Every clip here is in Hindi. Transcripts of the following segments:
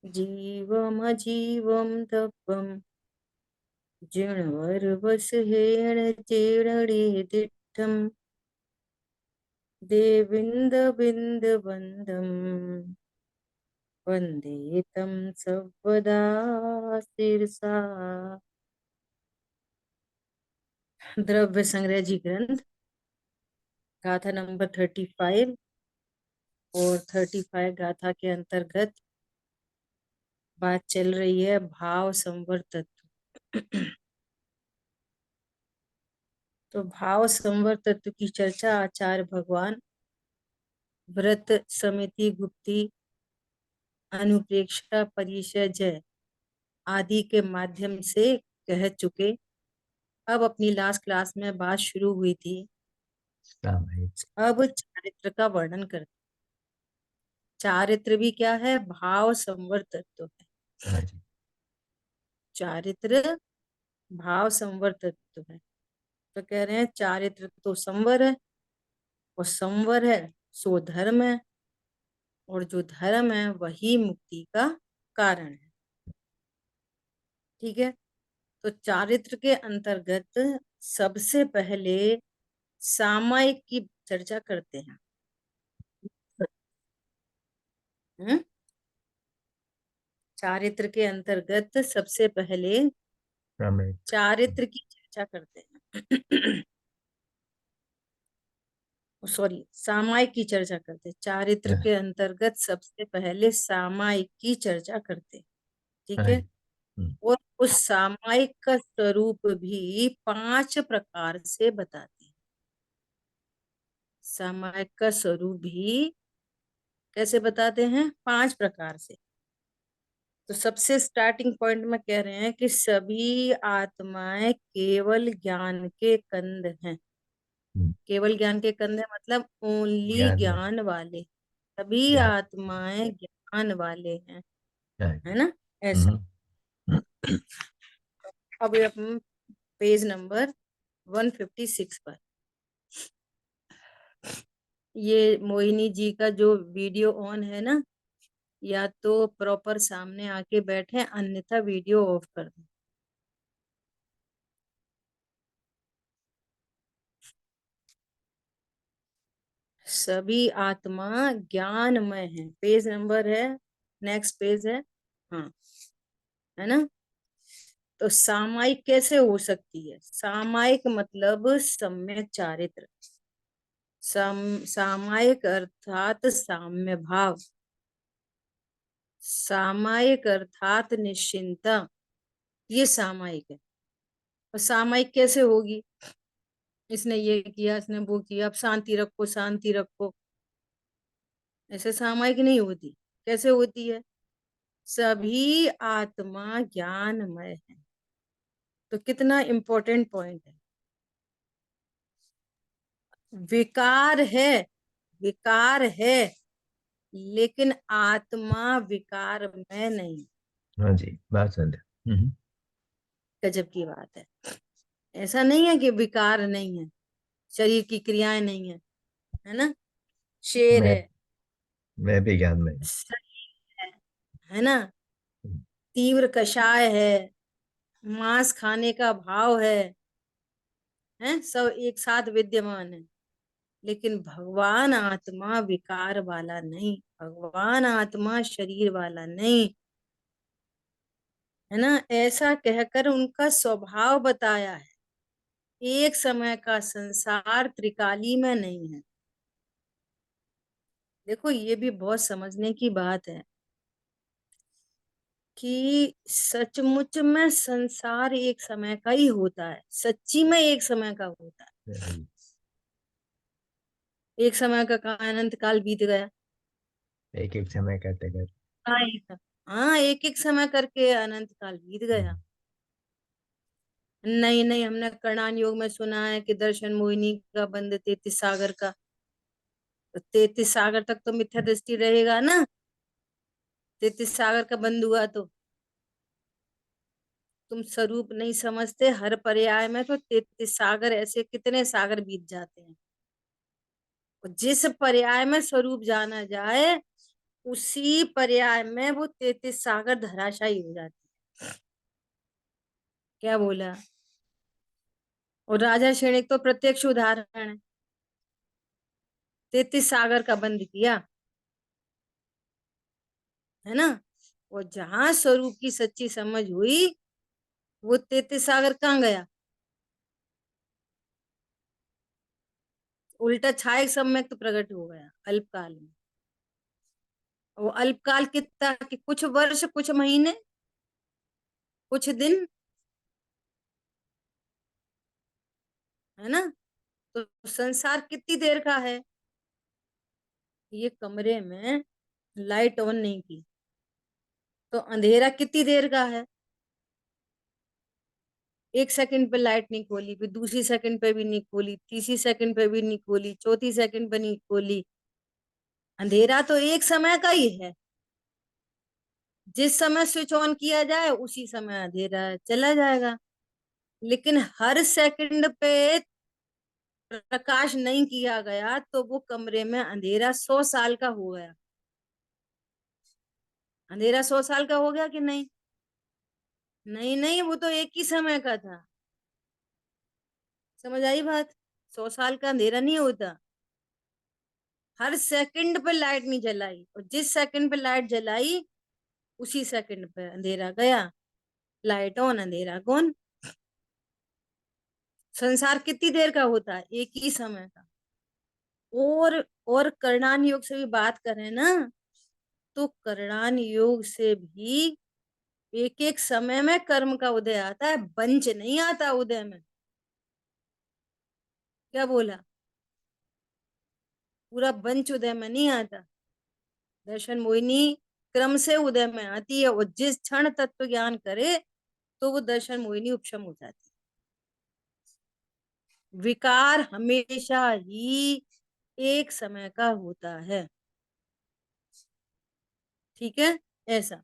जीवमजीवं तत्त्वं जिणवरवसहेण चेणडे दिट्ठं देविन्दबिन्दवन्दं वन्दे तं सर्वदा शिरसा। द्रव्य संग्रह जी ग्रंथ गाथा नंबर 35 और 35 गाथा के अंतर्गत बात चल रही है भाव संवर तत्व। तो भाव संवर तत्व की चर्चा आचार्य भगवान व्रत समिति गुप्ती अनुप्रेक्षा परिचय जय आदि के माध्यम से कह चुके। अब अपनी लास्ट क्लास में बात शुरू हुई थी, अब चारित्र का वर्णन करते। चारित्र भी क्या है? भाव संवर तत्व है। चारित्र भाव संवर तत्व है। तो कह रहे हैं चारित्र तो संवर है, और संवर है सो धर्म है, और जो धर्म है वही मुक्ति का कारण है। ठीक है, तो चारित्र के अंतर्गत सबसे पहले सामायिक की चर्चा करते हैं। चारित्र के अंतर्गत सबसे पहले चारित्र की चर्चा करते हैं। सॉरी, सामायिक की चर्चा करते। चारित्र के अंतर्गत सबसे पहले सामायिक की चर्चा करते। ठीक है, और उस सामायिक का स्वरूप भी 5 प्रकार से बताते हैं। सामायिक का स्वरूप भी कैसे बताते हैं? 5 प्रकार से। तो सबसे स्टार्टिंग पॉइंट में कह रहे हैं कि सभी आत्माएं केवल ज्ञान के कंद हैं। केवल ज्ञान के कंद है मतलब ओनली ज्ञान वाले। सभी आत्माएं ज्ञान वाले हैं, है ना? ऐसा। अब हम पेज नंबर 156 पर, ये मोहिनी जी का जो वीडियो ऑन है ना, या तो प्रॉपर सामने आके बैठे, अन्यथा वीडियो ऑफ कर दो। सभी आत्मा ज्ञानमय है। पेज नंबर है, नेक्स्ट पेज है। हाँ, है ना? तो सामायिक कैसे हो सकती है? सामायिक मतलब सम्यक चारित्र। सामायिक अर्थात साम्य भाव, सामायिक अर्थात निश्चिंता, ये सामायिक है। और सामायिक कैसे होगी? इसने ये किया, इसने वो किया, अब शांति रखो शांति रखो, ऐसे सामायिक नहीं होती। कैसे होती है? सभी आत्मा ज्ञानमय है। तो कितना इंपॉर्टेंट पॉइंट है। विकार है, विकार है, लेकिन आत्मा विकार में नहीं। हाँ जी, बात समझे। गजब की बात है। ऐसा नहीं है कि विकार नहीं है, शरीर की क्रियाएं नहीं है, है ना? शेर मैं है, मैं भी ज्ञान में। शरीर है ना? तीव्र कषाय है, मांस खाने का भाव है, सब एक साथ विद्यमान है। लेकिन भगवान आत्मा विकार वाला नहीं, भगवान आत्मा शरीर वाला नहीं, है ना? ऐसा कहकर उनका स्वभाव बताया है। एक समय का संसार त्रिकाली में नहीं है। देखो, ये भी बहुत समझने की बात है कि सचमुच में संसार एक समय का ही होता है, सच्ची में एक समय का होता है। एक समय का कहाँ अनंत काल बीत गया। एक एक समय करते करते। हाँ, एक एक समय करके अनंत काल बीत गया। नहीं नहीं, हमने कर्णान योग में सुना है कि दर्शन मोहिनी का बंद 33 सागर का। तो 33 सागर तक तो मिथ्या दृष्टि रहेगा ना। 33 सागर का बंद हुआ तो तुम स्वरूप नहीं समझते। हर पर्याय में तो 33 सागर, ऐसे कितने सागर बीत जाते हैं। और जिस पर्याय में स्वरूप जाना जाए उसी पर्याय में वो 33 सागर धराशायी हो जाती। क्या बोला? और राजा श्रेणिक तो प्रत्यक्ष उदाहरण है। 33 सागर का बंद किया, है ना। और जहां स्वरूप की सच्ची समझ हुई, वो 33 सागर कहाँ गया? उल्टा छाया सम्यक तो प्रकट हो गया अल्पकाल में। वो अल्पकाल कितना कि कुछ वर्ष, कुछ महीने, कुछ दिन, है ना। तो संसार कितनी देर का है? ये कमरे में लाइट ऑन नहीं की तो अंधेरा कितनी देर का है? एक सेकंड पे लाइट नहीं खोली, फिर दूसरी सेकंड पे भी नहीं खोली, तीसरी सेकंड पे भी नहीं खोली, चौथी सेकंड पे नहीं खोली। अंधेरा तो एक समय का ही है। जिस समय स्विच ऑन किया जाए उसी समय अंधेरा चला जाएगा। लेकिन हर सेकंड पे प्रकाश नहीं किया गया तो वो कमरे में अंधेरा 100 साल का हो गया। अंधेरा 100 साल का हो गया कि नहीं? नहीं नहीं, वो तो एक ही समय का था। समझ आई बात? 100 साल का अंधेरा नहीं होता। हर सेकंड पे लाइट नहीं जलाई, और जिस सेकंड पे लाइट जलाई उसी सेकंड पे अंधेरा गया। लाइट ऑन, अंधेरा कौन। संसार कितनी देर का होता है? एक ही समय का। और करणान योग से भी बात करें ना, तो करणान योग से भी एक एक समय में कर्म का उदय आता है, बंच नहीं आता उदय में। क्या बोला? पूरा बंच उदय में नहीं आता। दर्शन मोहिनी क्रम से उदय में आती है, और जिस क्षण तत्व ज्ञान करे तो वो दर्शन मोहिनी उपशम हो जाती है। विकार हमेशा ही एक समय का होता है। ठीक है, ऐसा।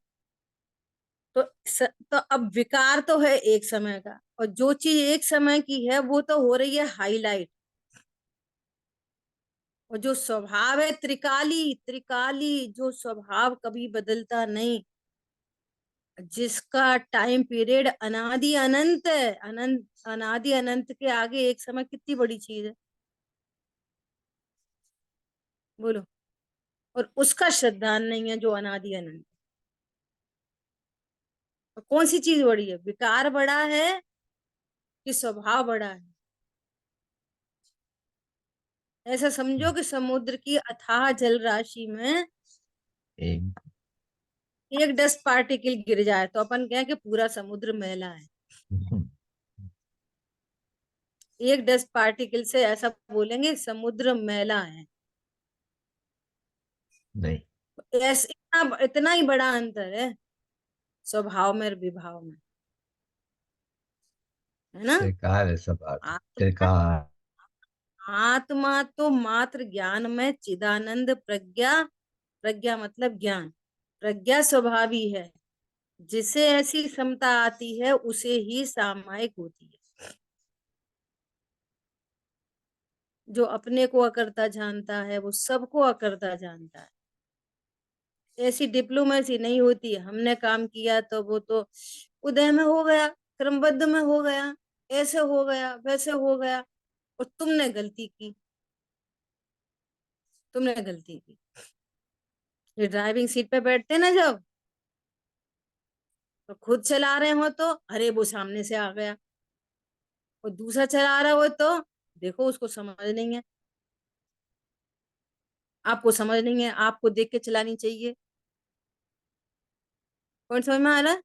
तो अब विकार तो है एक समय का, और जो चीज एक समय की है वो तो हो रही है हाईलाइट। और जो स्वभाव है त्रिकाली, त्रिकाली जो स्वभाव कभी बदलता नहीं, जिसका टाइम पीरियड अनादि अनंत है। अनंत, अनादि अनंत के आगे एक समय कितनी बड़ी चीज है? बोलो। और उसका श्रद्धान नहीं है जो अनादि अनंत। तो कौन सी चीज बड़ी है? विकार बड़ा है कि स्वभाव बड़ा है? ऐसा समझो कि समुद्र की अथाह जल राशि में एक। एक डस्ट पार्टिकल गिर जाए तो अपन कहें कि पूरा समुद्र मैला है। एक डस्ट पार्टिकल से ऐसा बोलेंगे समुद्र मैला है? नहीं। ऐसे इतना इतना ही बड़ा अंतर है स्वभाव में और विभाव में, है ना। त्रिकाल है सब बात। आत्मा, त्रिकाल। आत्मा तो मात्र ज्ञान में चिदानंद प्रज्ञा, प्रज्ञा मतलब ज्ञान, प्रज्ञा स्वभावी है। जिसे ऐसी समता आती है उसे ही सामायिक होती है। जो अपने को अकर्ता जानता है वो सबको अकर्ता जानता है। ऐसी डिप्लोमेसी नहीं होती, हमने काम किया तो वो तो उदय में हो गया, क्रमबद्ध में हो गया, ऐसे हो गया, वैसे हो गया। और तुमने गलती की, तुमने गलती की। ये ड्राइविंग सीट पे बैठते ना जब, तो खुद चला रहे हो तो अरे वो सामने से आ गया, और दूसरा चला रहा हो तो देखो उसको समझ नहीं है, आपको समझ नहीं है, आपको देख के चलानी चाहिए। कौन समझ में आ रहा है?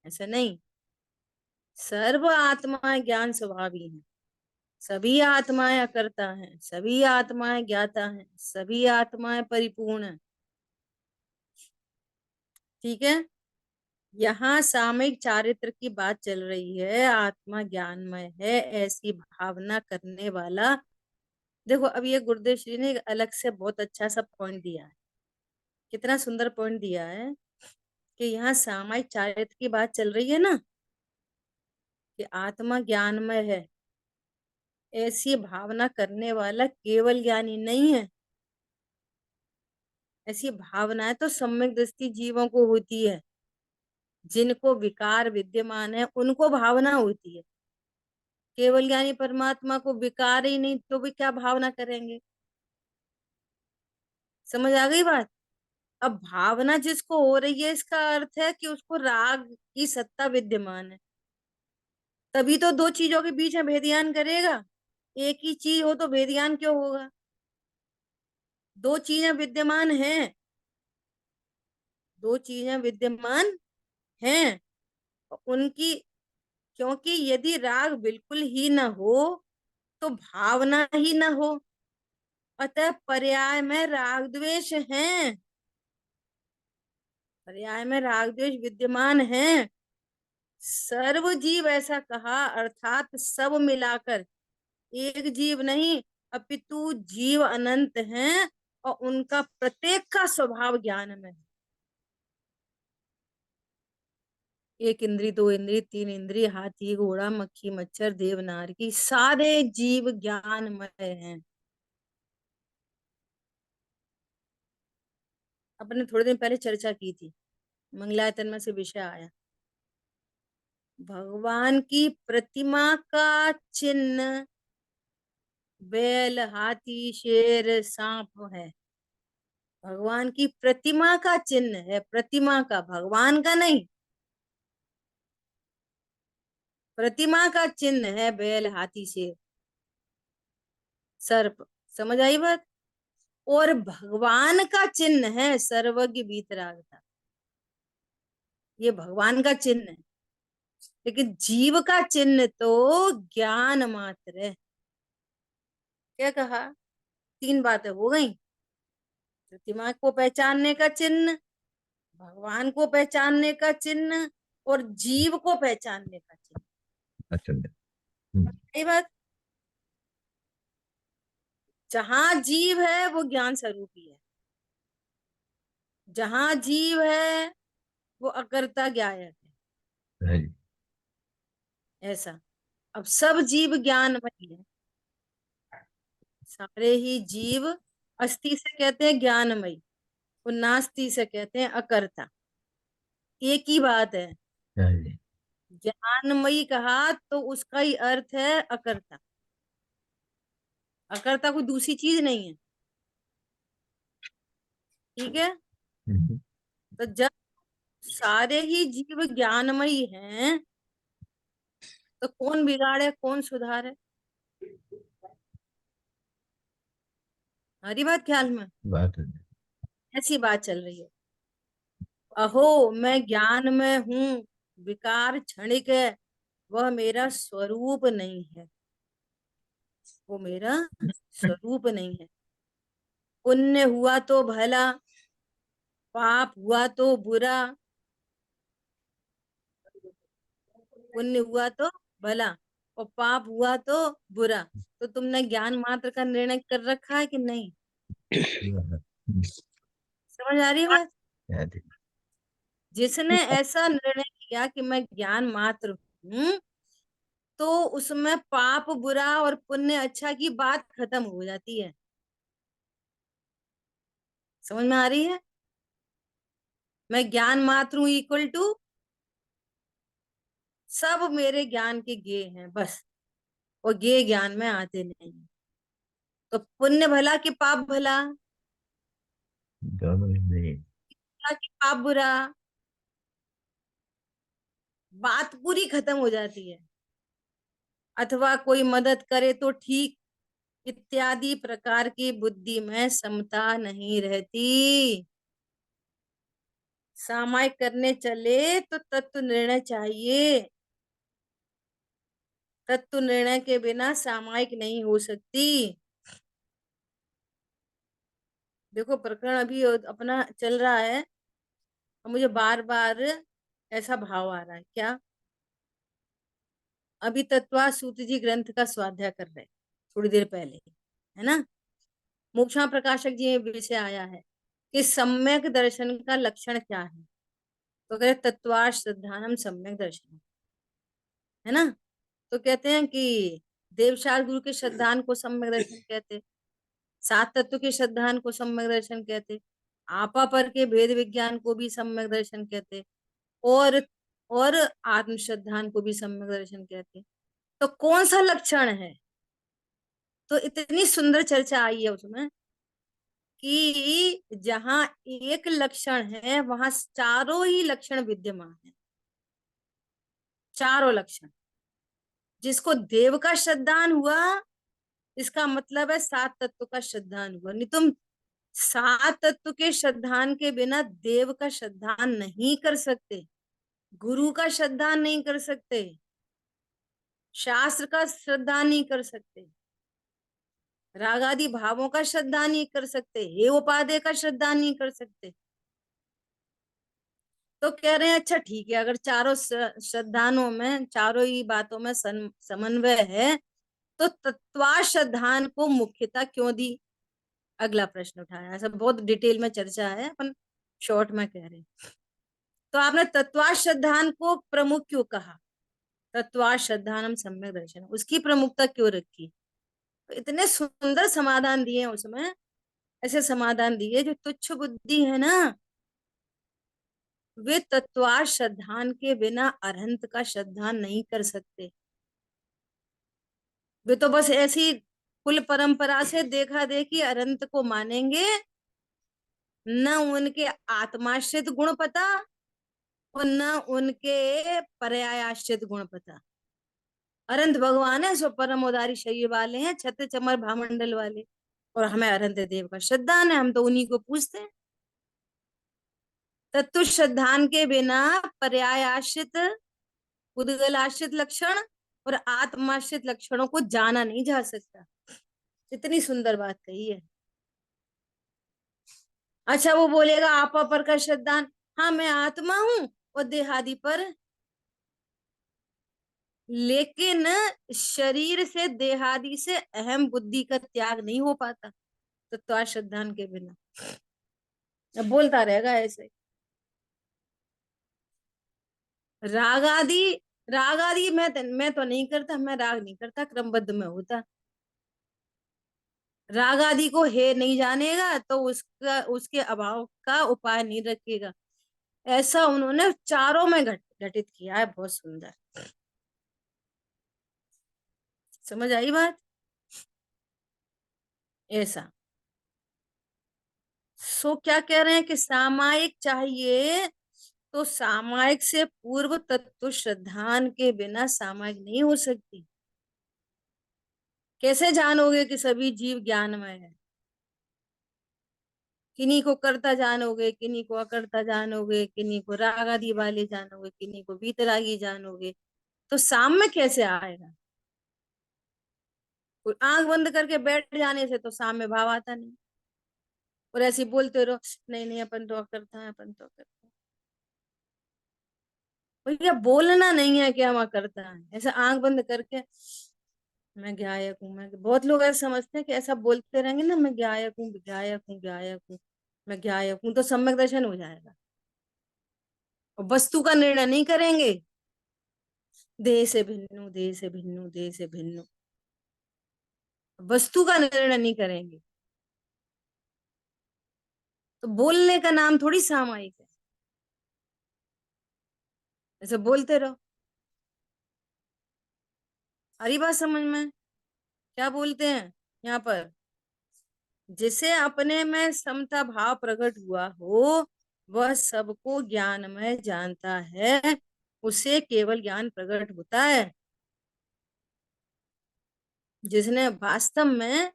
ऐसा नहीं। सर्व आत्माएं ज्ञान स्वभावी हैं। सभी आत्माएं अकर्ता हैं, सभी आत्माएं ज्ञाता हैं, सभी आत्माएं परिपूर्ण हैं। ठीक है। यहाँ सामयिक चारित्र की बात चल रही है, आत्मा ज्ञानमय है ऐसी भावना करने वाला। देखो अब ये गुरुदेव श्री ने एक अलग से बहुत अच्छा सा पॉइंट दिया है। कितना सुंदर पॉइंट दिया है कि यहाँ सामयिक चारित्र की बात चल रही है ना, कि आत्मा ज्ञानमय है ऐसी भावना करने वाला केवल ज्ञानी नहीं है। ऐसी भावनाएं तो सम्यक दृष्टि जीवों को होती है। जिनको विकार विद्यमान है उनको भावना होती है। केवल ज्ञानी परमात्मा को विकार ही नहीं तो भी क्या भावना करेंगे। समझ आ गई बात। अब भावना जिसको हो रही है इसका अर्थ है कि उसको राग की सत्ता विद्यमान है। तभी तो दो चीजों के बीच में भेदियान करेगा। एक ही चीज हो तो भेदियान क्यों होगा। दो चीजें विद्यमान हैं। दो चीजें विद्यमान हैं। उनकी, क्योंकि यदि राग बिल्कुल ही न हो तो भावना ही न हो। अतः पर्याय में राग द्वेष है। पर्याय में राग द्वेष विद्यमान है। सर्व जीव ऐसा कहा अर्थात सब मिलाकर एक जीव नहीं अपितु जीव अनंत हैं और उनका प्रत्येक का स्वभाव ज्ञान में है। एक इंद्री दो इंद्री तीन इंद्री हाथी घोड़ा मक्खी मच्छर देवनार की सारे जीव ज्ञानमय हैं। अपने थोड़े दिन पहले चर्चा की थी, मंगलायतन में से विषय आया। भगवान की प्रतिमा का चिन्ह बैल हाथी शेर सांप है। भगवान की प्रतिमा का चिन्ह है, प्रतिमा का, भगवान का नहीं। प्रतिमा का चिन्ह है बैल हाथी शेर सर्प। समझ आई बात। और भगवान का चिन्ह है सर्वज्ञ वीतरागता। ये भगवान का चिन्ह है। लेकिन जीव का चिन्ह तो ज्ञान मात्र है। क्या कहा। तीन बातें हो गई। प्रतिमा को पहचानने का चिन्ह, भगवान को पहचानने का चिन्ह और जीव को पहचानने का चिन्ह। अच्छा। यही बात। जहां जीव है वो ज्ञान स्वरूप ही है। जहां जीव है वो अकर्ता ज्ञायक हाँ जी। है। ऐसा। अब सब जीव ज्ञानमय है। सारे ही जीव। अस्थि से कहते हैं ज्ञानमय और नास्ति से कहते हैं अकर्ता। एक ही बात है। हाँ जी। ज्ञानमयी कहा तो उसका ही अर्थ है अकर्ता। अकर्ता कोई दूसरी चीज नहीं है। ठीक है। हम्म। तो जब सारे ही जीव ज्ञानमयी हैं तो कौन बिगाड़े कौन सुधारे। हमारी बात ख्याल में। बात है। ऐसी बात चल रही है। अहो मैं ज्ञान में हूँ, विकार क्षणिक है, वह मेरा स्वरूप नहीं है। वो मेरा स्वरूप नहीं है। पुण्य हुआ तो भला, पाप हुआ तो बुरा। पुण्य हुआ तो भला और पाप हुआ तो बुरा। तो तुमने ज्ञान मात्र का निर्णय कर रखा है कि नहीं। समझ आ रही है बात। हाँ जी। जिसने ऐसा निर्णय किया कि मैं ज्ञान मात्र हूं तो उसमें पाप बुरा और पुण्य अच्छा की बात खत्म हो जाती है। समझ में आ रही है। मैं ज्ञान मात्र हूं इक्वल टू सब मेरे ज्ञान के गे हैं बस। और गे ज्ञान में आते नहीं। तो पुण्य भला कि पाप भला। दोनों ही नहीं। भला कि पाप बुरा। बात पूरी खत्म हो जाती है। अथवा कोई मदद करे तो ठीक इत्यादि प्रकार की बुद्धि में समता नहीं रहती। सामायिक करने चले तो तत्व निर्णय चाहिए। तत्व निर्णय के बिना सामायिक नहीं हो सकती। देखो प्रकरण अभी अपना चल रहा है और मुझे बार बार ऐसा भाव आ रहा है। क्या। अभी तत्वा सूत जी ग्रंथ का स्वाध्याय कर रहे थोड़ी देर पहले, है ना। मोक्षा प्रकाशक जी में विषय आया है कि सम्यक दर्शन का लक्षण क्या है। तो कह तत्वार्थ श्रद्धानम सम्यक दर्शन, है ना। तो कहते हैं कि देवशाल गुरु के श्रद्धान को सम्यक दर्शन कहते, सात तत्व के श्रद्धान को सम्यक दर्शन कहते, आपा पर के भेद विज्ञान को भी सम्यक दर्शन कहते हैं, और और आत्म श्रद्धान को भी सम्यक दर्शन कहते हैं। तो कौन सा लक्षण है? तो इतनी सुंदर चर्चा आई है उसमें कि जहां एक लक्षण है वहां चारों ही लक्षण विद्यमान है, चारों लक्षण। जिसको देव का श्रद्धान हुआ, इसका मतलब है सात तत्व का श्रद्धान हुआ। नहीं, तुम सात तत्व के श्रद्धान के बिना देव का श्रद्धान नहीं कर सकते, गुरु का श्रद्धान नहीं कर सकते, शास्त्र का श्रद्धा नहीं कर सकते, रागादि भावों का श्रद्धा नहीं कर सकते, हे उपादेय का श्रद्धा नहीं कर सकते। तो कह रहे हैं अच्छा ठीक है, अगर चारों श्रद्धानों में, चारों ही बातों में समन्वय है, तो तत्वाश्रद्धान को मुख्यता क्यों दी? अगला प्रश्न उठाया। ऐसा बहुत डिटेल में चर्चा है, अपन शॉर्ट में कह रहे हैं। तो आपने तत्वाश्रद्धान को प्रमुख क्यों कहा? तत्वाश्रद्धानम सम्यक दर्शन, उसकी प्रमुखता क्यों रखी? तो इतने सुंदर समाधान दिए उसमें। ऐसे समाधान दिए जो तुच्छ बुद्धि है ना, वे तत्वाश्रद्धान के बिना अरहंत का श्रद्धान नहीं कर सकते। वे तो बस ऐसी कुल परंपरा से देखा देखी अरहंत को मानेंगे, न उनके आत्माश्रित गुण पता और न उनके पर्यायाश्रित गुण पता। अरंत भगवान है, सो परम उदारी शरीर वाले हैं, छत्र चमर भामंडल वाले, और हमें अरंत देव का श्रद्धान है, हम तो उन्हीं को पूछते हैं। तत्व श्रद्धान के बिना पर्यायाश्रित, उद्गलाश्रित लक्षण और आत्माश्रित लक्षणों को जाना नहीं जा सकता। इतनी सुंदर बात कही है। अच्छा, वो बोलेगा आपा पर का श्रद्धान, हाँ मैं आत्मा हूं और देहादि पर, लेकिन शरीर से देहादि से अहम बुद्धि का त्याग नहीं हो पाता तत्व श्रद्धान के बिना। अब बोलता रहेगा ऐसे। राग आदि, राग आदि मैं तो नहीं करता, मैं राग नहीं करता, क्रमबद्ध में होता। राग आदि को हे नहीं जानेगा तो उसका, उसके अभाव का उपाय नहीं रखेगा। ऐसा उन्होंने चारों में घटित किया है। बहुत सुंदर, समझ आई बात? ऐसा। सो क्या कह रहे हैं कि सामायिक चाहिए, तो सामायिक से पूर्व तत्व श्रद्धान के बिना सामायिक नहीं हो सकती। कैसे जानोगे कि सभी जीव ज्ञानमय है? किन्हीं को करता जानोगे, किन्हीं को अकर्ता जानोगे, किन्हीं को राग आदि वाले जानोगे, किन्हीं को वीतरागी जानोगे। तो साम्य कैसे आएगा? कोई आंख बंद करके बैठ जाने से तो साम्य भाव आता नहीं। और ऐसे बोलते रहो, नहीं नहीं अपन तो अकर्ता है, अपन तो अकर्ता है। भैया बोलना नहीं है कि हम अकर्ता है, ऐसा आंख बंद करके मैं गायक हूँ। मैं, बहुत लोग ऐसा समझते हैं कि ऐसा बोलते रहेंगे ना, मैं गायक हूँ, गायक हूँ, गायक हूँ, मैं गायक हूँ, तो सम्यक दर्शन हो जाएगा। और वस्तु का निर्णय नहीं करेंगे, देह से भिन्न, देह से भिन्न, देह से भिन्न, वस्तु का निर्णय नहीं करेंगे, तो बोलने का नाम थोड़ी सामायिक है। ऐसे बोलते रहो। हरी बात समझ में? क्या बोलते हैं यहाँ पर? जिसे अपने में समता भाव प्रकट हुआ हो, वह सबको ज्ञान में जानता है, उसे केवल ज्ञान प्रकट होता है। जिसने वास्तव में,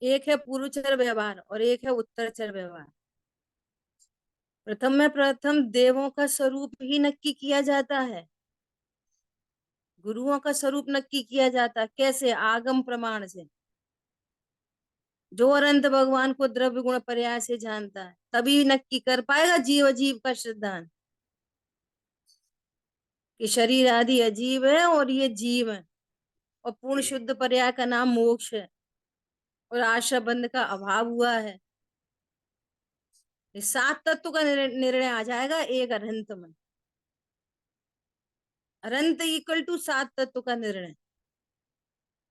एक है पूर्वचर व्यवहार और एक है उत्तरचर व्यवहार। प्रथम में प्रथम देवों का स्वरूप ही नक्की किया जाता है, गुरुओं का स्वरूप नक्की किया जाता है। कैसे? आगम प्रमाण से। जो अनंत भगवान को द्रव्य गुण पर्याय से जानता है, तभी नक्की कर पाएगा जीव जीव का श्रद्धान, कि शरीर आदि अजीब है और ये जीव है, और पूर्ण शुद्ध पर्याय का नाम मोक्ष है, और आशा बंध का अभाव हुआ है। ये सात तत्व का निर्णय आ जाएगा एक अरहंत में। अरहंत इक्वल टू सात तत्व का निर्णय।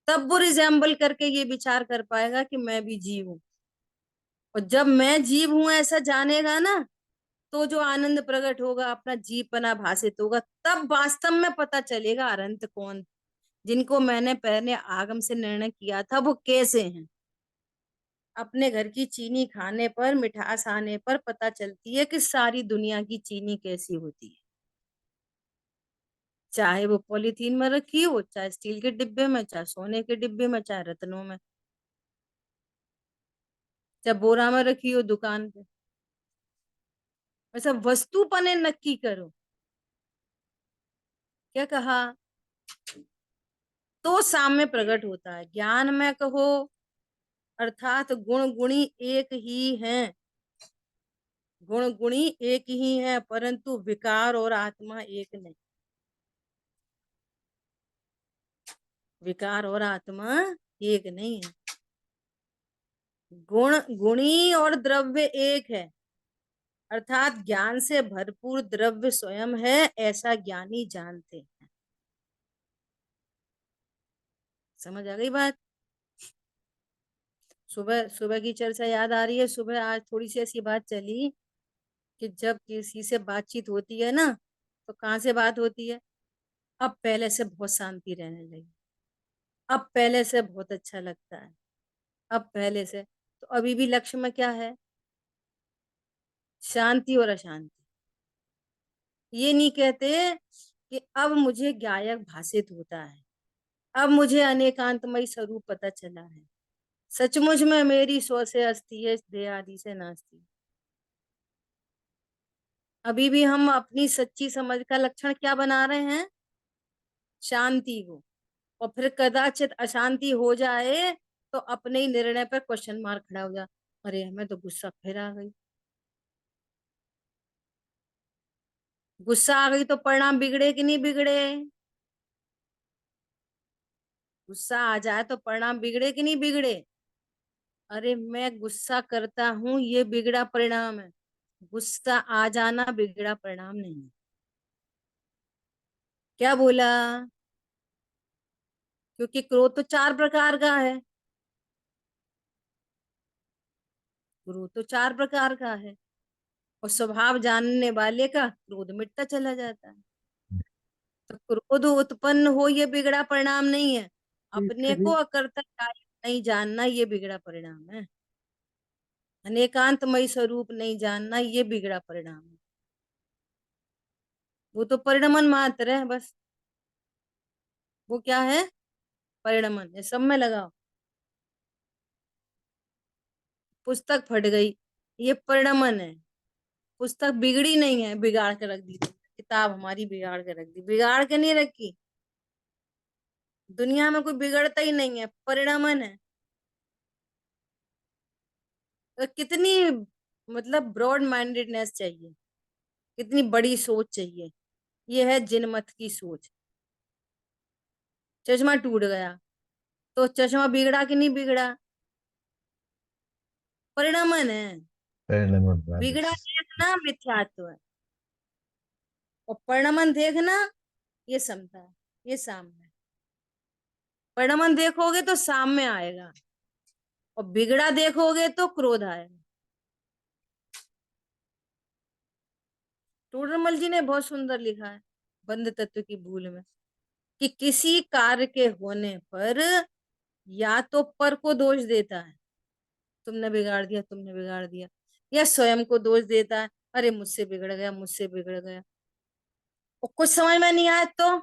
तब वो रिजेंबल करके ये विचार कर पाएगा कि मैं भी जीव हूं। और जब मैं जीव हूं ऐसा जानेगा ना, तो जो आनंद प्रकट होगा, अपना जीवपना भासित होगा, तब वास्तव में पता चलेगा अनंत कौन, जिनको मैंने पहले आगम से निर्णय किया था वो कैसे हैं। अपने घर की चीनी खाने पर, मिठास आने पर पता चलती है कि सारी दुनिया की चीनी कैसी होती है। चाहे वो पॉलीथीन में रखी हो, चाहे स्टील के डिब्बे में, चाहे सोने के डिब्बे में, चाहे रत्नों में, चाहे बोरा में रखी हो दुकान पे। वैसा वस्तु पने नक्की करो। क्या कहा? तो साम्य प्रकट होता है। ज्ञान में कहो, अर्थात गुण गुणी एक ही हैं। गुण गुणी एक ही है, परंतु विकार और आत्मा एक नहीं। विकार और आत्मा एक नहीं है। गुण गुणी और द्रव्य एक है, अर्थात ज्ञान से भरपूर द्रव्य स्वयं है, ऐसा ज्ञानी जानते हैं। समझ आ गई बात? सुबह सुबह की चर्चा याद आ रही है? सुबह आज थोड़ी सी ऐसी बात चली कि जब किसी से बातचीत होती है ना, तो कहाँ से बात होती है? अब पहले से बहुत शांति रहने लगी, अब पहले से बहुत अच्छा लगता है, अब पहले से। तो अभी भी लक्ष्य में क्या है? शांति और अशांति। ये नहीं कहते कि अब मुझे गायक भासित होता है, अब मुझे अनेकांतमय स्वरूप पता चला है, सचमुच में मेरी स्व से अस्थि है, देह आदि से नास्ती। अभी भी हम अपनी सच्ची समझ का लक्षण क्या बना रहे हैं? शांति को। और फिर कदाचित अशांति हो जाए तो अपने ही निर्णय पर क्वेश्चन मार्क खड़ा हो जा, अरे हमें तो गुस्सा फिर आ गई। गुस्सा आ गई तो परिणाम बिगड़े कि नहीं बिगड़े? गुस्सा आ जाए तो परिणाम बिगड़े कि नहीं बिगड़े? अरे मैं गुस्सा करता हूं, ये बिगड़ा परिणाम है। गुस्सा आ जाना बिगड़ा परिणाम नहीं। क्या बोला? क्योंकि क्रोध तो चार प्रकार का है। क्रोध तो चार प्रकार का है, और स्वभाव जानने वाले का क्रोध मिटता चला जाता है। तो क्रोध उत्पन्न हो ये बिगड़ा परिणाम नहीं है, अपने को अकर्ता कार्य नहीं जानना ये बिगड़ा परिणाम है। अनेकांतमय स्वरूप नहीं जानना ये बिगड़ा परिणाम है। वो तो परिणमन मात्र है बस। वो क्या है? परिणमन। ये सब में लगाओ। पुस्तक फट गई, ये परिणमन है। पुस्तक बिगड़ी नहीं है, बिगाड़ के रख दी तुमने। किताब हमारी बिगाड़ के रख दी, बिगाड़ के नहीं रखी। दुनिया में कोई बिगड़ता ही नहीं है, परिणमन है। तो कितनी मतलब ब्रॉड माइंडेडनेस चाहिए, कितनी बड़ी सोच चाहिए। ये है जिनमत की सोच। चश्मा टूट गया तो चश्मा बिगड़ा कि नहीं बिगड़ा? परिणमन है। परिणमन वाले। बिगड़ा देखना मिथ्यात्व है, और परिणमन देखना ये समता है, ये साम्य है। परिणमन देखोगे तो साम्य आएगा, और बिगड़ा देखोगे तो क्रोध आएगा। टोडरमल जी ने बहुत सुंदर लिखा है बंध तत्व की भूल में, कि किसी कार्य के होने पर या तो पर को दोष देता है, तुमने बिगाड़ दिया, तुमने बिगाड़ दिया, या स्वयं को दोष देता है, अरे मुझसे बिगड़ गया, मुझसे बिगड़ गया। और कुछ समझ में नहीं आया तो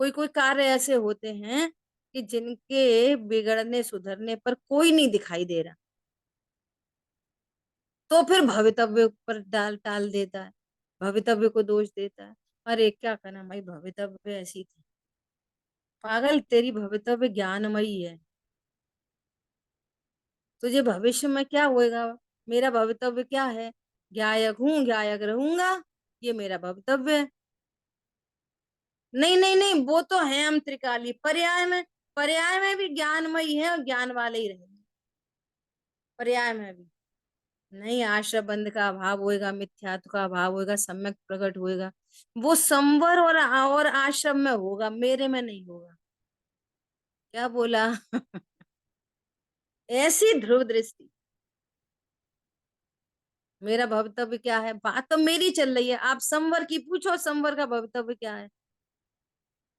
कोई कोई कार्य ऐसे होते हैं कि जिनके बिगड़ने सुधरने पर कोई नहीं दिखाई दे रहा, तो फिर भवितव्य पर डाल टाल देता है, भवितव्य को दोष देता है। अरे क्या करना भाई, भवितव्य ऐसी थी। पागल, तेरी भवितव्य ज्ञानमयी है। तुझे भविष्य में क्या होएगा? मेरा भवितव्य क्या है? ज्ञायक हूं, ज्ञायक रहूंगा, ये मेरा भवितव्य है। नहीं नहीं नहीं, वो तो है हम त्रिकाली पर्याय में। पर्याय में भी ज्ञानमयी है और ज्ञान वाले ही रहेंगे। पर्याय में भी नहीं, आश्रय बंध का अभाव होएगा, मिथ्यात्व का अभाव होएगा, सम्यक प्रकट होएगा। वो संवर और आश्रम में होगा, मेरे में नहीं होगा। क्या बोला? ऐसी ध्रुव दृष्टि। मेरा भवितव्य क्या है? बात तो मेरी चल रही है, आप संवर की पूछो, संवर का भवितव्य क्या है।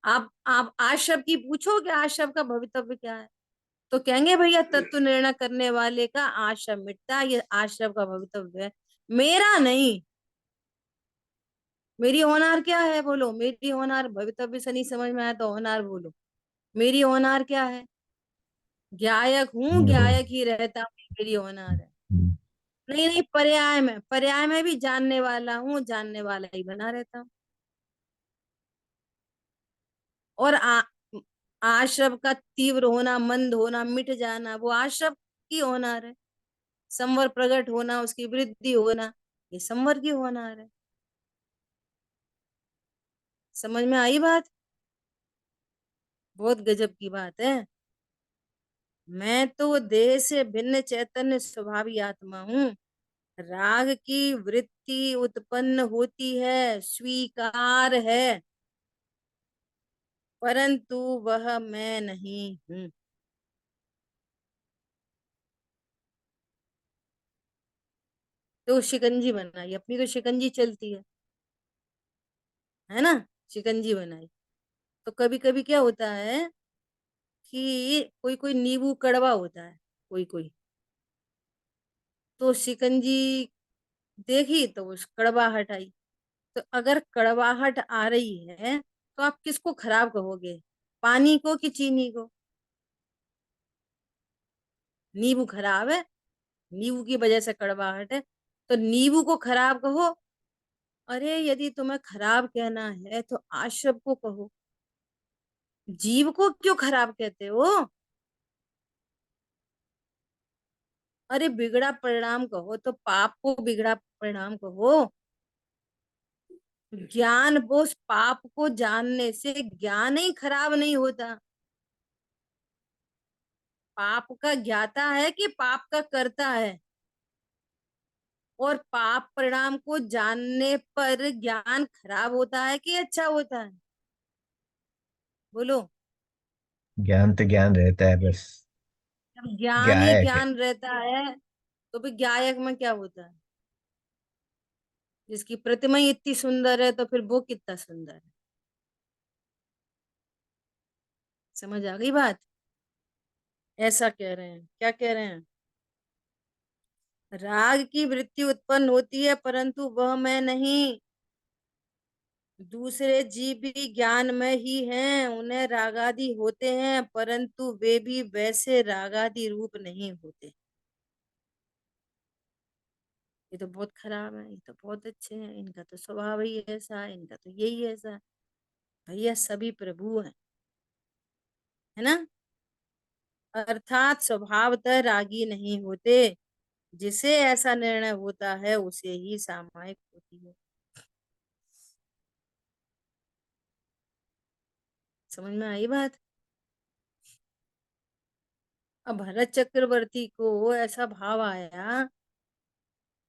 आप आशव की पूछो कि आशव का भवितव्य क्या है, तो कहेंगे भैया तत्व निर्णय करने वाले का आशव मिटता, ये आशव का भवितव्य है, मेरा नहीं। मेरी होनार क्या है बोलो, मेरी होनार भवितव्य से नहीं समझ में आया तो होनार बोलो। मेरी होनार क्या है? ज्ञायक हूँ, हो। ज्ञायक ही रहता हूँ, मेरी होनार है। नहीं नहीं, पर्याय में भी जानने वाला हूँ, जानने वाला ही बना रहता हूँ। और आश्रव का तीव्र होना, मंद होना, मिट जाना, वो आश्रव की होनार है। संवर प्रकट होना, उसकी वृद्धि होना, ये संवर की होनार है। समझ में आई बात? बहुत गजब की बात है। मैं तो देह से भिन्न चैतन्य स्वभावी आत्मा हूँ। राग की वृत्ति उत्पन्न होती है, स्वीकार है, परंतु वह मैं नहीं हूँ। तो शिकंजी बनाई, अपनी तो शिकंजी चलती है ना? शिकंजी बनाई। तो कभी कभी क्या होता है कि कोई कोई नींबू कड़वा होता है, कोई कोई, तो शिकंजी देखी तो उस कड़वाहट आई। तो अगर कड़वाहट आ रही है तो आप किसको खराब कहोगे, पानी को कि चीनी को? नींबू खराब है, नींबू की वजह से कड़वाहट है, तो नींबू को खराब कहो। अरे यदि तुम्हें खराब कहना है तो आश्रम को कहो, जीव को क्यों खराब कहते हो? अरे बिगड़ा परिणाम कहो तो पाप को बिगड़ा परिणाम कहो। ज्ञान, वो उस पाप को जानने से ज्ञान ही खराब नहीं होता। पाप का ज्ञाता है कि पाप का करता है? और पाप परिणाम को जानने पर ज्ञान खराब होता है कि अच्छा होता है? बोलो। ज्ञान तो ज्ञान रहता है बस। जब ज्ञान ही गायक है। ज्ञान रहता है तो फिर गायक में क्या होता है? जिसकी प्रतिमा ही इतनी सुंदर है तो फिर वो कितना सुंदर है। समझ आ गई बात? ऐसा कह रहे हैं, क्या कह रहे हैं? राग की वृत्ति उत्पन्न होती है परंतु वह मैं नहीं। दूसरे जीव भी ज्ञान में ही हैं, उन्हें रागादि होते हैं परंतु वे भी वैसे रागादि रूप नहीं होते। ये तो बहुत खराब है, ये तो बहुत अच्छे हैं, इनका तो स्वभाव ही ऐसा है, इनका तो यही ऐसा है। भैया सभी प्रभु हैं, है ना? अर्थात स्वभावतः रागी नहीं होते, जिसे ऐसा निर्णय होता है उसे ही सामायिक होती है। समझ में आई बात? अब भरत चक्रवर्ती को ऐसा भाव आया,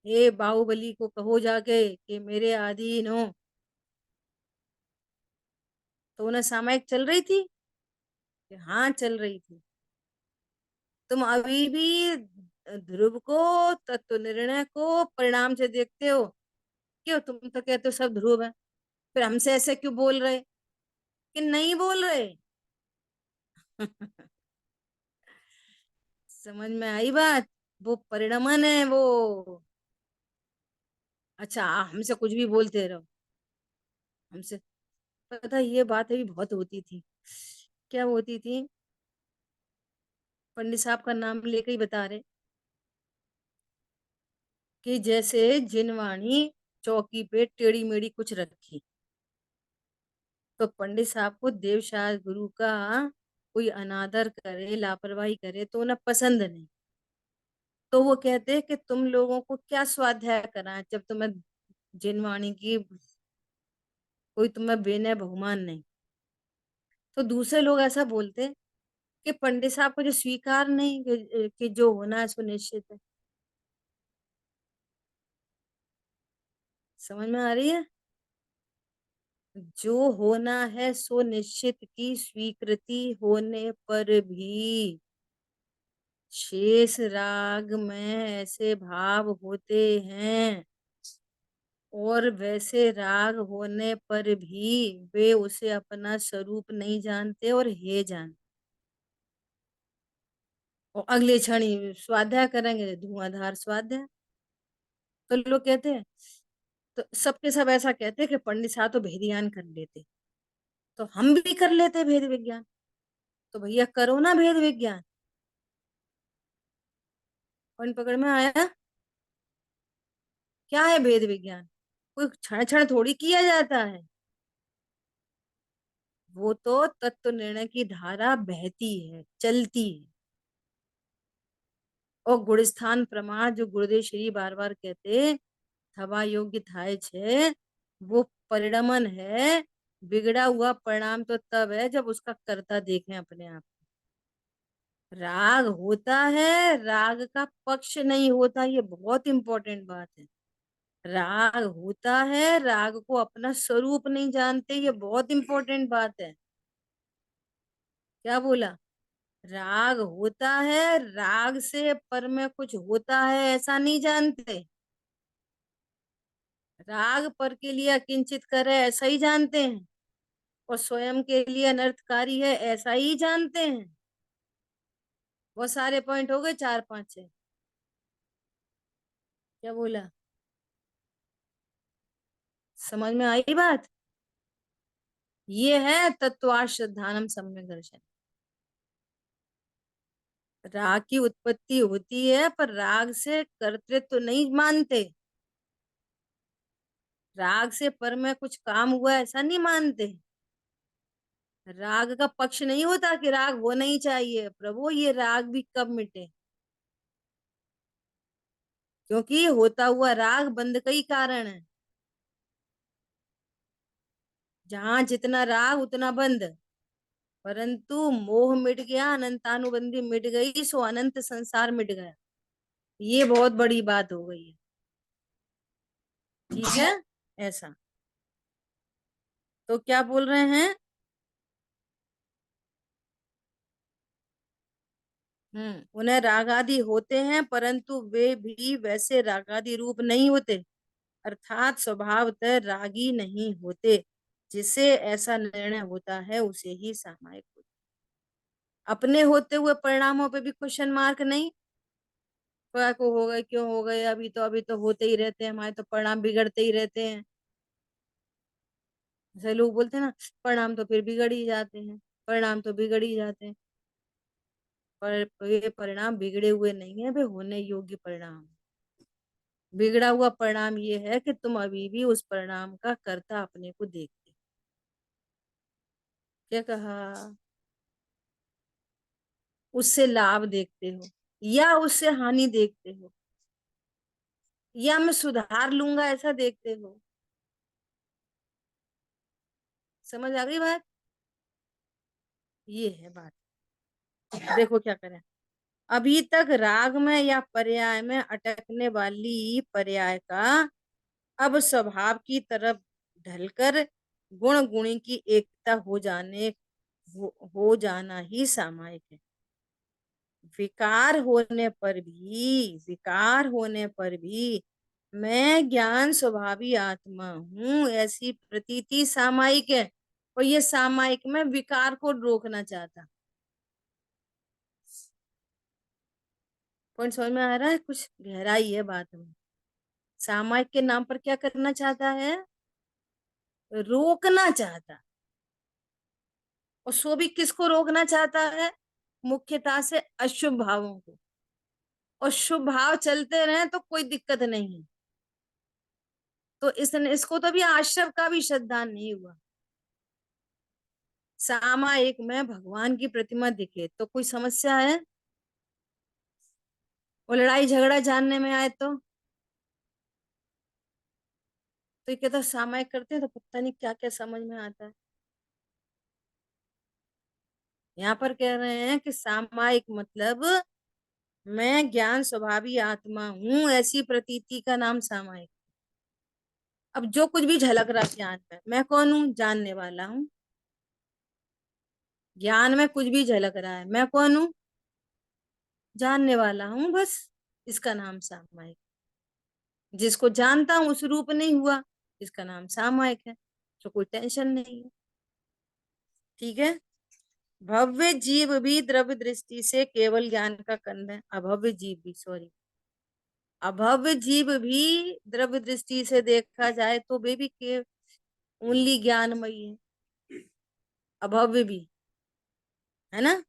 हे बाहुबली को कहो जाके कि मेरे अधीन हो। तो उन्हें सामायिक चल रही थी कि हाँ चल रही थी। तुम अभी भी ध्रुव को, तत्व निर्णय को परिणाम से देखते हो। क्यों? तुम तो कहते हो सब ध्रुव है, फिर हमसे ऐसे क्यों बोल रहे कि नहीं बोल रहे? समझ में आई बात? वो परिणमन है वो। अच्छा हमसे कुछ भी बोलते रहो, हमसे। पता है, ये बात अभी बहुत होती थी। क्या होती थी? पंडित साहब का नाम लेके ही बता रहे कि जैसे जिनवाणी चौकी पे टेढ़ी मेढ़ी कुछ रखी, तो पंडित साहब को देवशास्त्र गुरु का कोई अनादर करे, लापरवाही करे तो उन्हें पसंद नहीं। तो वो कहते हैं कि तुम लोगों को क्या स्वाध्याय करा जब तुम्हें जिनवाणी की कोई तुम्हें बेने बहुमान नहीं। तो दूसरे लोग ऐसा बोलते हैं कि पंडित साहब को जो स्वीकार नहीं कि जो होना है सुनिश्चित है। समझ में आ रही है? जो होना है सो निश्चित की स्वीकृति होने पर भी शेष राग में ऐसे भाव होते हैं और वैसे राग होने पर भी वे उसे अपना स्वरूप नहीं जानते और हे जानते। और अगले क्षण ही स्वाध्याय करेंगे, धुआंधार स्वाध्याय। तो लोग कहते हैं, तो सबके सब ऐसा कहते हैं कि पंडित साहब तो भेद ज्ञान कर लेते, तो हम भी कर लेते भेद विज्ञान। तो भैया करो ना भेद विज्ञान। पॉइंट पकड़ में आया? क्या है भेद विज्ञान? कोई क्षण क्षण थोड़ी किया जाता है। वो तो तत्व निर्णय की धारा बहती है, चलती है। और गुण स्थान प्रमाण जो गुरुदेव श्री बार बार कहते, थवा योग्य थाय छे, वो परिणमन है। बिगड़ा हुआ परिणाम तो तब है जब उसका कर्ता देखें अपने आप। राग होता है, राग का पक्ष नहीं होता, ये बहुत इंपॉर्टेंट बात है। राग होता है, राग को अपना स्वरूप नहीं जानते, ये बहुत इंपॉर्टेंट बात है। क्या बोला? राग होता है, राग से पर में कुछ होता है ऐसा नहीं जानते। राग पर के लिए अकिंचित करे ऐसा ही जानते हैं, और स्वयं के लिए अनर्थकारी है ऐसा ही जानते हैं। वो सारे पॉइंट हो गए, चार पांच छह। क्या बोला? समझ में आई बात? ये है तत्वाश्रद्धानम सम्यक दर्शन। राग की उत्पत्ति होती है पर राग से कर्तृत्व तो नहीं मानते। राग से पर में कुछ काम हुआ ऐसा नहीं मानते। राग का पक्ष नहीं होता कि राग होना ही चाहिए, प्रभु ये राग भी कब मिटे? क्योंकि होता हुआ राग बंद का ही कारण है। जहां जितना राग उतना बंद। परंतु मोह मिट गया, अनंतानुबंधी मिट गई, सो अनंत संसार मिट गया। ये बहुत बड़ी बात हो गई है। ठीक है? ऐसा। तो क्या बोल रहे हैं? उन्हें रागादि होते हैं परंतु वे भी वैसे रागादि रूप नहीं होते, अर्थात स्वभावतः रागी नहीं होते। जिसे ऐसा निर्णय होता है उसे ही सामायिक होता। अपने होते हुए परिणामों पे भी क्वेश्चन मार्क नहीं। क्या को हो गए, क्यों हो गए, अभी तो होते ही रहते हैं, हमारे तो परिणाम बिगड़ते ही रहते हैं। जैसे लोग बोलते हैं ना, परिणाम तो फिर बिगड़ ही जाते हैं, परिणाम तो बिगड़ ही जाते हैं। पर ये परिणाम बिगड़े हुए नहीं है, वे होने योग्य परिणाम। बिगड़ा हुआ परिणाम ये है कि तुम अभी भी उस परिणाम का कर्ता अपने को देखते। क्या कहा? उससे लाभ देखते हो या उससे हानि देखते हो, या मैं सुधार लूंगा ऐसा देखते हो। समझ आ गई बात? ये है बात। देखो क्या करें। अभी तक राग में या पर्याय में अटकने वाली पर्याय का अब स्वभाव की तरफ ढलकर गुण गुणी की एकता हो जाना ही सामायिक है। विकार होने पर भी मैं ज्ञान स्वभावी आत्मा हूँ ऐसी प्रतीति सामायिक है। और ये सामायिक में विकार को रोकना चाहता। पॉइंट समझ में आ रहा है? कुछ गहराई है बात में। सामायिक के नाम पर क्या करना चाहता है? रोकना चाहता। और सो भी किसको रोकना चाहता है? मुख्यता से अशुभ भावों को। और शुभ भाव चलते रहे तो कोई दिक्कत नहीं है। तो इसको तो भी आश्रव का भी श्रद्धा नहीं हुआ। सामायिक में भगवान की प्रतिमा दिखे तो कोई समस्या है? वो लड़ाई झगड़ा जानने में आए तो ये कहता सामायिक करते हैं तो पता नहीं क्या क्या समझ में आता है। यहाँ पर कह रहे हैं कि सामायिक मतलब मैं ज्ञान स्वभावी आत्मा हूं ऐसी प्रतीति का नाम सामायिक। अब जो कुछ भी झलक रहा ज्ञान में, मैं कौन हूँ? जानने वाला हूँ। ज्ञान में कुछ भी झलक रहा है, मैं कौन हूँ? जानने वाला हूं बस, इसका नाम सामायिक। जिसको जानता हूं उस रूप नहीं हुआ, इसका नाम सामायिक है, तो कोई टेंशन नहीं है। ठीक है। भव्य जीव भी द्रव्य दृष्टि से केवल ज्ञान का कंद है। अभव्य जीव भी, सॉरी, अभव्य जीव भी द्रव्य दृष्टि से देखा जाए तो वे भी के ओनली ज्ञानमयी है। अभव्य भी, है ना,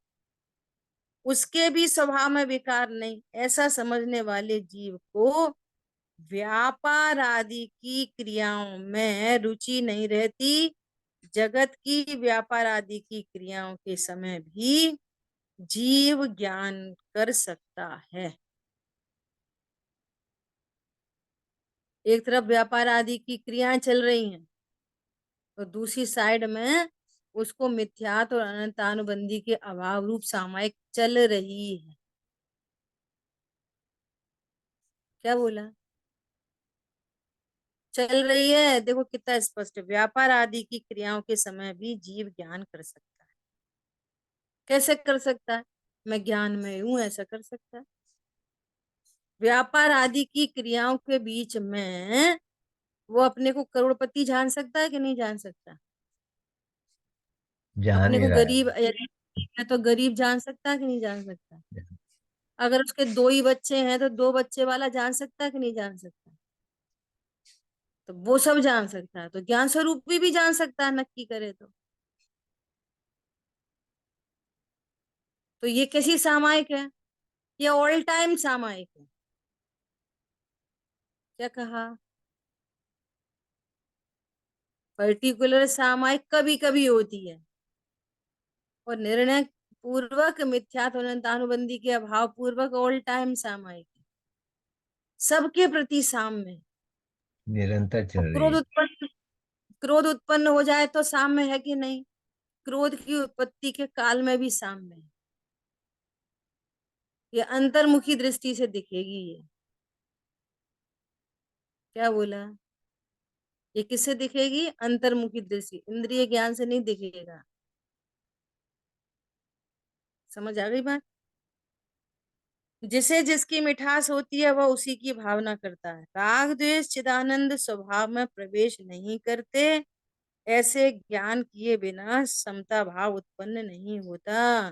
उसके भी स्वभाव में विकार नहीं, ऐसा समझने वाले जीव को व्यापार आदि की क्रियाओं में रुचि नहीं रहती। जगत की व्यापार आदि की क्रियाओं के समय भी जीव ज्ञान कर सकता है। एक तरफ व्यापार आदि की क्रियाएं चल रही हैं, तो दूसरी साइड में उसको मिथ्यात्व और अनंतानुबंधी के अभाव रूप सामायिक चल रही है। क्या बोला? चल रही है। देखो कितना स्पष्ट है, व्यापार आदि की क्रियाओं के समय भी जीव ज्ञान कर सकता है। कैसे कर सकता है? मैं ज्ञान में हूं, ऐसा कर सकता है। व्यापार आदि की क्रियाओं के बीच में वो अपने को करोड़पति जान सकता है कि नहीं जान सकता? जान अपने ही को रहा गरीब, यदि है तो गरीब जान सकता है कि नहीं जान सकता? है। अगर उसके दो ही बच्चे हैं तो दो बच्चे वाला जान सकता है कि नहीं जान सकता? तो वो सब जान सकता है, तो ज्ञान स्वरूप भी जान सकता है, नक्की करे तो ये कैसी सामायिक है? ये ऑल टाइम सामायिक है। क्या कहा? पर्टिकुलर सामायिक कभी कभी होती है, और निर्णय पूर्वक मिथ्यात्व अनुबंधी के अभाव पूर्वक ऑल टाइम सामायिक है, सबके प्रति साम्य। निरंतर चल और रही है। क्रोध उत्पन्न हो जाए तो साम्य है कि नहीं? क्रोध की उत्पत्ति के काल में भी साम्य है। ये अंतर्मुखी दृष्टि से दिखेगी ये। क्या बोला? ये किससे दिखेगी? अंतर्मुखी दृष्टि, इंद्रिय ज्ञान से नहीं दिखेगा। समझ आ गई बात? जिसे जिसकी मिठास होती है वह उसी की भावना करता है। राग द्वेष चिदानंद स्वभाव में प्रवेश नहीं करते। ऐसे ज्ञान किए बिना समता भाव उत्पन्न नहीं होता।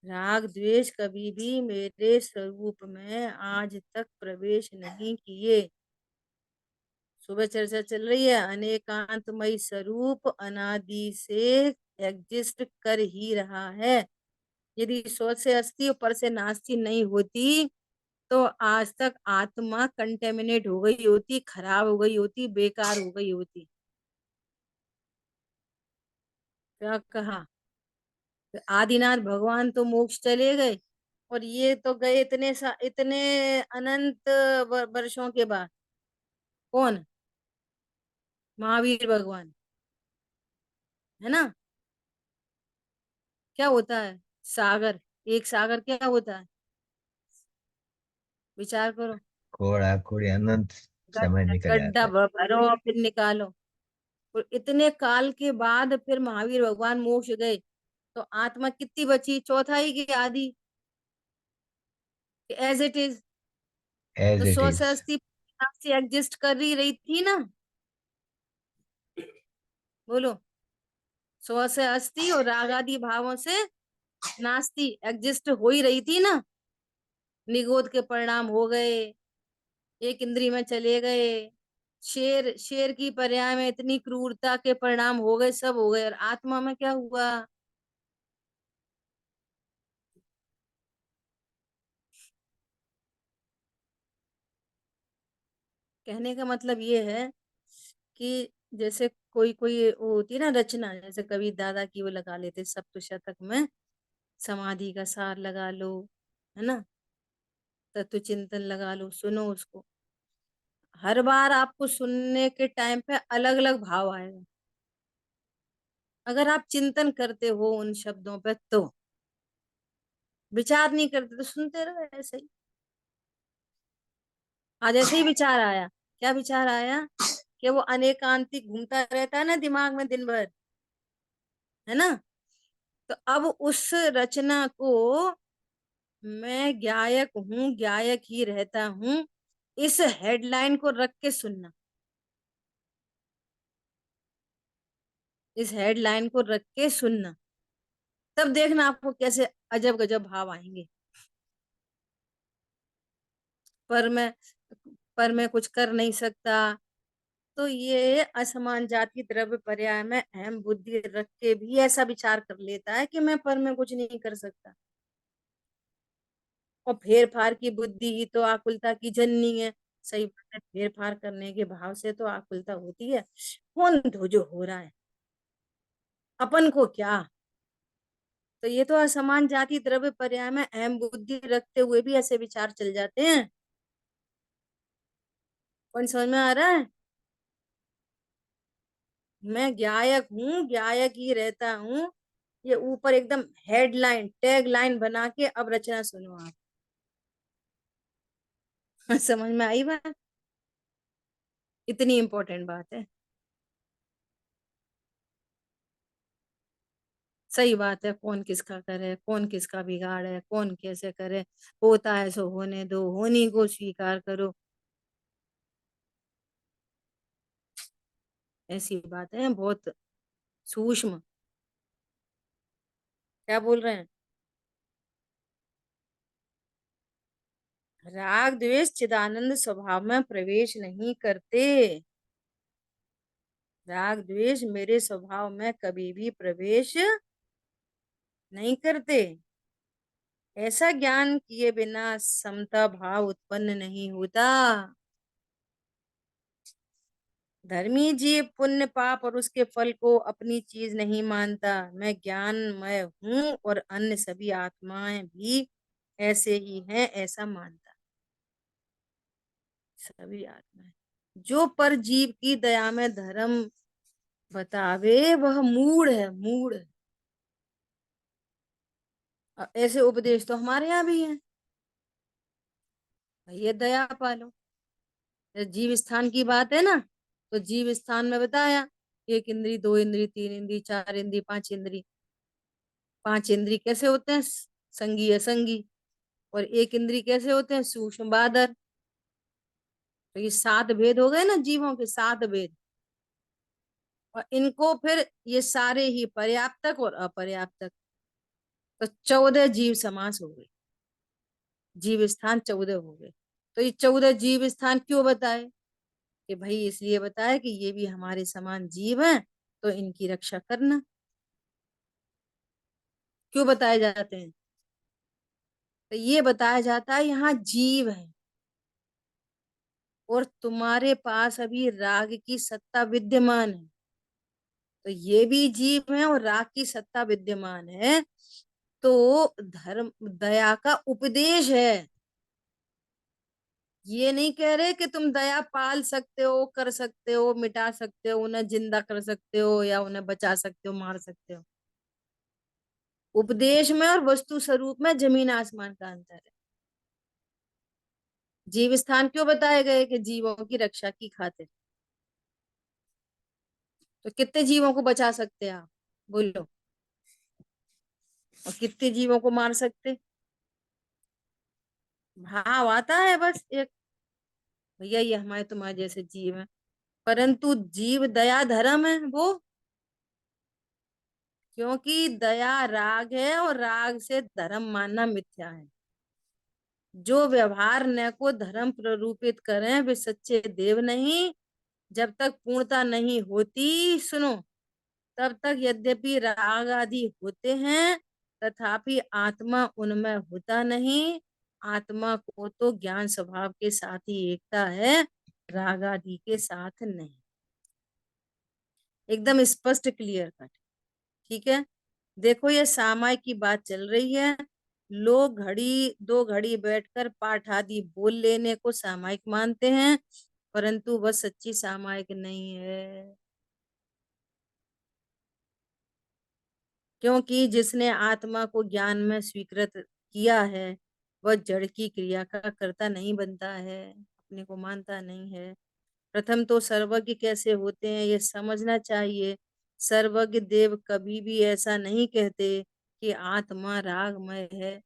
राग द्वेष कभी भी मेरे स्वरूप में आज तक प्रवेश नहीं किए। सुबह चर्चा चल रही है, अनेकांतमय स्वरूप अनादि से एग्जिस्ट कर ही रहा है। यदि सोच से अस्थि ऊपर से नास्ति नहीं होती तो आज तक आत्मा कंटेमिनेट हो गई होती, खराब हो गई होती, बेकार हो गई होती। क्या कहा? तो आदिनाथ भगवान तो मोक्ष चले गए, और ये तो गए इतने अनंत वर्षों के बाद। कौन? महावीर भगवान, है ना। क्या होता है सागर? एक सागर क्या होता है? विचार करो। कोड़ा कोड़ी अनंत समय निकल गड्ढा जाता है। भरो और फिर निकालो। और इतने काल के बाद फिर महावीर भगवान मोक्ष गए, तो आत्मा कितनी बची? चौथाई की आधी, एज इट इज। तो एज इट सौ से इज। 80 से एग्जिस्ट कर ही रही थी ना। बोलो। 100 से 80 और राग आदि भावों से नास्ती एग्जिस्ट हो ही रही थी ना। निगोद के परिणाम हो गए, एक इंद्री में चले गए, शेर शेर की पर्याय में इतनी क्रूरता के परिणाम हो गए, सब हो गए, और आत्मा में क्या हुआ? कहने का मतलब ये है कि जैसे कोई कोई वो होती है ना रचना, जैसे कवि दादा की वो लगा लेते सप्तशतक में, समाधि का सार लगा लो, है ना, तत्व चिंतन लगा लो, सुनो उसको। हर बार आपको सुनने के टाइम पे अलग अलग भाव आएगा। अगर आप चिंतन करते हो उन शब्दों पे तो, विचार नहीं करते तो सुनते रहो ऐसे ही। आज ऐसे ही विचार आया। क्या विचार आया? कि वो अनेकांतिक घूमता रहता है ना दिमाग में दिन भर, है ना। तो अब उस रचना को मैं गायक हूँ, गायक ही रहता हूँ, इस हेडलाइन को रख के सुनना। इस हेडलाइन को रख के सुनना, तब देखना आपको कैसे अजब गजब भाव आएंगे। पर मैं पर मैं कुछ कर नहीं सकता। तो ये असमान जाति द्रव्य पर्याय में अहम बुद्धि रख के भी ऐसा विचार कर लेता है कि मैं पर में कुछ नहीं कर सकता। और फेर फार की बुद्धि ही तो आकुलता की जननी है। सही बात है, फेर फार करने के भाव से तो आकुलता होती है। कौन तो जो हो रहा है, अपन को क्या। तो ये तो असमान जाति द्रव्य पर्याय में अहम बुद्धि रखते हुए भी ऐसे विचार चल जाते हैं। कौन समझ में आ रहा है। मैं गायक हूँ, गायक ही रहता हूँ, ये ऊपर एकदम हेडलाइन टैग लाइन बना के अब रचना सुनो आप। समझ में आई बात। इतनी इंपॉर्टेंट बात है। सही बात है, कौन किसका करे, कौन किसका बिगाड़े, कौन कैसे करे। होता है सो होने दो, होनी को स्वीकार करो। ऐसी बातें हैं बहुत सूक्ष्म। क्या बोल रहे हैं। राग द्वेष चिदानंद स्वभाव में प्रवेश नहीं करते। राग द्वेष मेरे स्वभाव में कभी भी प्रवेश नहीं करते। ऐसा ज्ञान किए बिना समता भाव उत्पन्न नहीं होता। धर्मी जीव पुण्य पाप और उसके फल को अपनी चीज नहीं मानता। मैं ज्ञानमय हूँ और अन्य सभी आत्माएं भी ऐसे ही हैं, ऐसा मानता। सभी आत्माएं, जो पर जीव की दया में धर्म बतावे वह मूढ़ है, मूढ़। ऐसे उपदेश तो हमारे यहाँ भी है। ये दया पालो। जीव स्थान की बात है ना, तो जीव स्थान में बताया, एक इंद्री, दो इंद्री, तीन इंद्री, चार इंद्री, पांच इंद्री। पांच इंद्री कैसे होते हैं, संगी असंगी। और एक इंद्री कैसे होते हैं, सूक्ष्म बादर। तो ये सात भेद हो गए ना, जीवों के सात भेद। और इनको फिर ये सारे ही पर्याप्तक और अपर्याप्तक, तो 14 जीव समास हो गए। जीव स्थान 14 हो गए। तो ये 14 जीव स्थान क्यों बताए, कि भाई इसलिए बताया कि ये भी हमारे समान जीव हैं, तो इनकी रक्षा करना। क्यों बताए जाते हैं, तो ये बताया जाता है यहाँ जीव है, और तुम्हारे पास अभी राग की सत्ता विद्यमान है, तो ये भी जीव है और राग की सत्ता विद्यमान है। तो धर्म दया का उपदेश है। ये नहीं कह रहे कि तुम दया पाल सकते हो, कर सकते हो, मिटा सकते हो, उन्हें जिंदा कर सकते हो या उन्हें बचा सकते हो, मार सकते हो। उपदेश में और वस्तु स्वरूप में जमीन आसमान का अंतर है। जीव स्थान क्यों बताए गए, कि जीवों की रक्षा की खातिर। तो कितने जीवों को बचा सकते हैं आप, बोलो। और कितने जीवों को मार सकते। भाव आता है बस एक, भैया ये हमारे तुम्हारे जैसे जीव है। परंतु जीव दया धर्म है वो, क्योंकि दया राग है और राग से धर्म मानना मिथ्या है। जो व्यवहार न को धर्म प्ररूपित करें वे सच्चे देव नहीं। जब तक पूर्णता नहीं होती, सुनो, तब तक यद्यपि राग आदि होते हैं, तथापि आत्मा उनमें होता नहीं। आत्मा को तो ज्ञान स्वभाव के साथ ही एकता है, राग आदि के साथ नहीं। एकदम स्पष्ट क्लियर कट। ठीक है। देखो ये सामायिक की बात चल रही है। लोग घड़ी दो घड़ी बैठकर पाठ आदि बोल लेने को सामायिक मानते हैं, परंतु वह सच्ची सामायिक नहीं है। क्योंकि जिसने आत्मा को ज्ञान में स्वीकृत किया है, वह जड़ की क्रिया का कर्ता नहीं बनता है, अपने को मानता नहीं है। प्रथम तो सर्वज्ञ कैसे होते हैं ये समझना चाहिए। सर्वज्ञ देव कभी भी ऐसा नहीं कहते कि आत्मा रागमय है।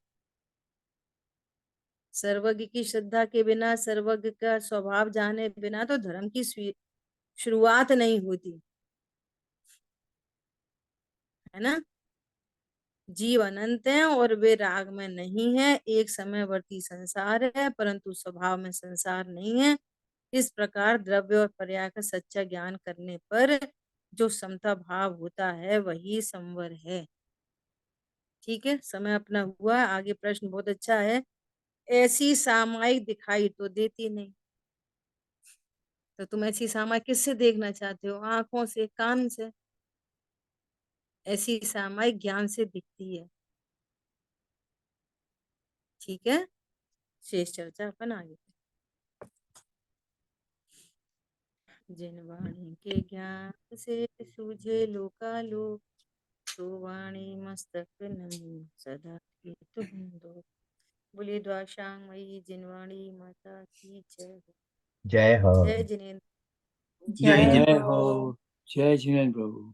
सर्वज्ञ की श्रद्धा के बिना, सर्वज्ञ का स्वभाव जाने बिना तो धर्म की शुरुआत नहीं होती, है ना। जीव अनंत है और वे राग में नहीं है, एक समयवर्ती संसार है परंतु स्वभाव में संसार नहीं है। इस प्रकार द्रव्य और पर्याय का सच्चा ज्ञान करने पर जो समता भाव होता है वही संवर है। ठीक है, समय अपना हुआ। आगे प्रश्न बहुत अच्छा है। ऐसी सामायिक दिखाई तो देती नहीं, तो तुम ऐसी सामायिक किससे देखना चाहते हो? आंखों से, कान से? ऐसी सामायिक ज्ञान से दिखती है। ठीक है, शेष चर्चा अपन आगे। जिन वाणी के ज्ञान से सूझे लोकालोक, तो वाणी मस्तक नहीं सदा की तुम दो। बोलिए द्वाशांग मई जिनवाणी माता की जय हो। जय हो। जय जिनेन्द्र। जय जय जय हो। हो। जय जिनेन्द्र प्रभु।